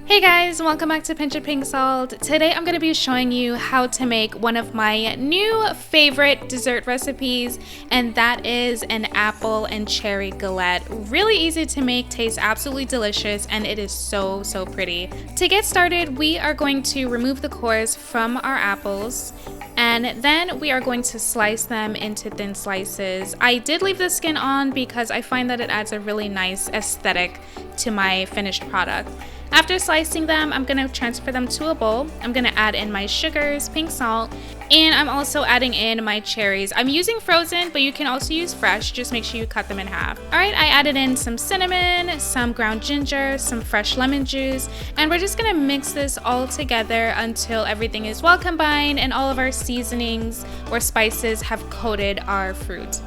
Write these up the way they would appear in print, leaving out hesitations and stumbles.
Hey guys, welcome back to Tsp Pink Salt. Today I'm going to be showing you how to make one of my new favorite dessert recipes, and that is an apple and cherry galette. Really easy to make, tastes absolutely delicious, and it is so pretty. To get started, we are going to remove the cores from our apples, and then we are going to slice them into thin slices. I did leave the skin on because I find that it adds a really nice aesthetic to my finished product. After slicing them, I'm going to transfer them to a bowl. I'm going to add in my sugars, pink salt, and I'm also adding in my cherries. I'm using frozen, but you can also use fresh. Just make sure you cut them in half. Alright, I added in some cinnamon, some ground ginger, some fresh lemon juice, and we're just going to mix this all together until everything is well combined and all of our seasonings or spices have coated our fruit.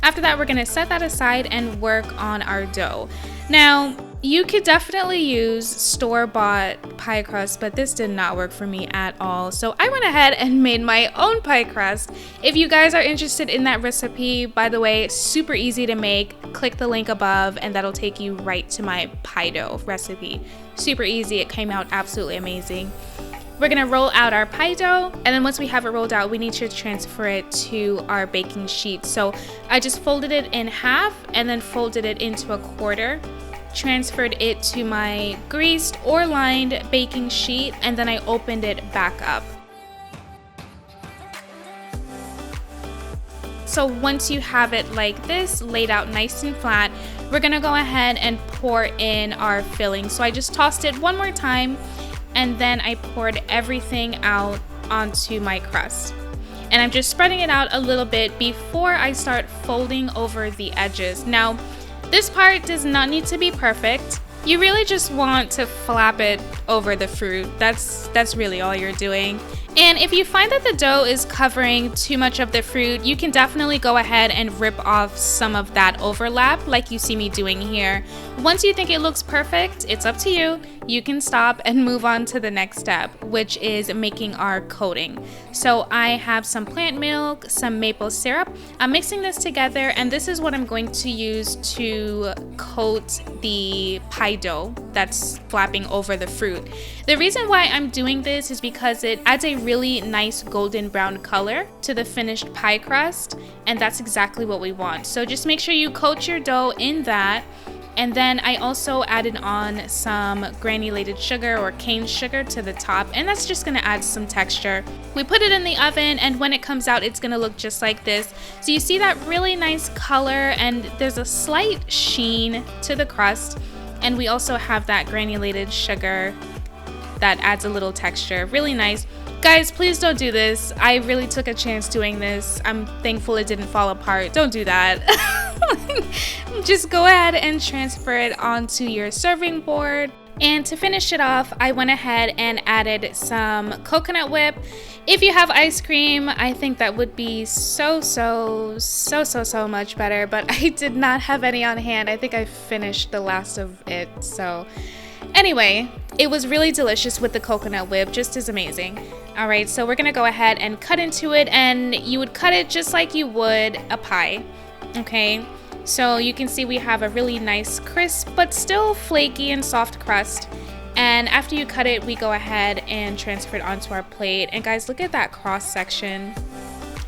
After that, we're going to set that aside and work on our dough. Now, you could definitely use store-bought pie crust, but this did not work for me at all. So I went ahead and made my own pie crust. If you guys are interested in that recipe, by the way, super easy to make. Click the link above and that'll take you right to my pie dough recipe. Super easy, it came out absolutely amazing. We're gonna roll out our pie dough, and then once we have it rolled out, we need to transfer it to our baking sheet. So I just folded it in half and then folded it into a quarter. Transferred it to my greased or lined baking sheet, and then I opened it back up. So once you have it like this, laid out nice and flat, we're gonna go ahead and pour in our filling. So I just tossed it one more time, and then I poured everything out onto my crust. And I'm just spreading it out a little bit before I start folding over the edges. Now, this part does not need to be perfect. You really just want to flap it over the fruit. That's really all you're doing. And if you find that the dough is covering too much of the fruit, you can definitely go ahead and rip off some of that overlap like you see me doing here. Once you think it looks perfect, it's up to you. You can stop and move on to the next step, which is making our coating. So I have some plant milk, some maple syrup. I'm mixing this together, and this is what I'm going to use to coat the pie dough that's flapping over the fruit. The reason why I'm doing this is because it adds a really nice golden brown color to the finished pie crust, and that's exactly what we want. So just make sure you coat your dough in that. And then I also added on some granulated sugar or cane sugar to the top, and that's just gonna add some texture. We put it in the oven, and when it comes out, it's gonna look just like this. So you see that really nice color, and there's a slight sheen to the crust. And we also have that granulated sugar that adds a little texture. Really nice. Guys, please don't do this. I really took a chance doing this. I'm thankful it didn't fall apart. Don't do that. Just go ahead and transfer it onto your serving board. And to finish it off, I went ahead and added some coconut whip. If you have ice cream, I think that would be so much better, but I did not have any on hand. I think I finished the last of it. So anyway, it was really delicious with the coconut whip, just as amazing. All right, so we're gonna go ahead and cut into it, and you would cut it just like you would a pie, okay? So you can see we have a really nice crisp, but still flaky and soft crust. And after you cut it, we go ahead and transfer it onto our plate. And guys, look at that cross section.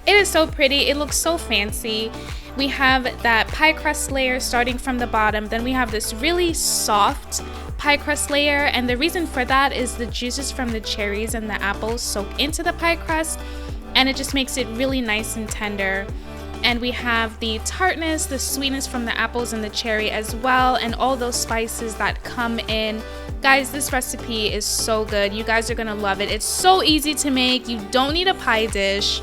It is so pretty, it looks so fancy. We have that pie crust layer starting from the bottom, then we have this really soft pie crust layer, and the reason for that is the juices from the cherries and the apples soak into the pie crust, and it just makes it really nice and tender. And we have the tartness, the sweetness from the apples and the cherry as well, and all those spices that come in. Guys, this recipe is so good. You guys are gonna love it. It's so easy to make. You don't need a pie dish.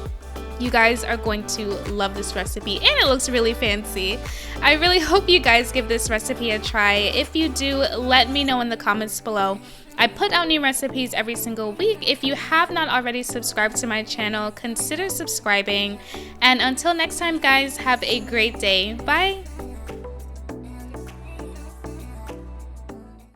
You guys are going to love this recipe, and it looks really fancy. I really hope you guys give this recipe a try. If you do, let me know in the comments below. I put out new recipes every single week. If you have not already subscribed to my channel, consider subscribing. And until next time, guys, have a great day. Bye.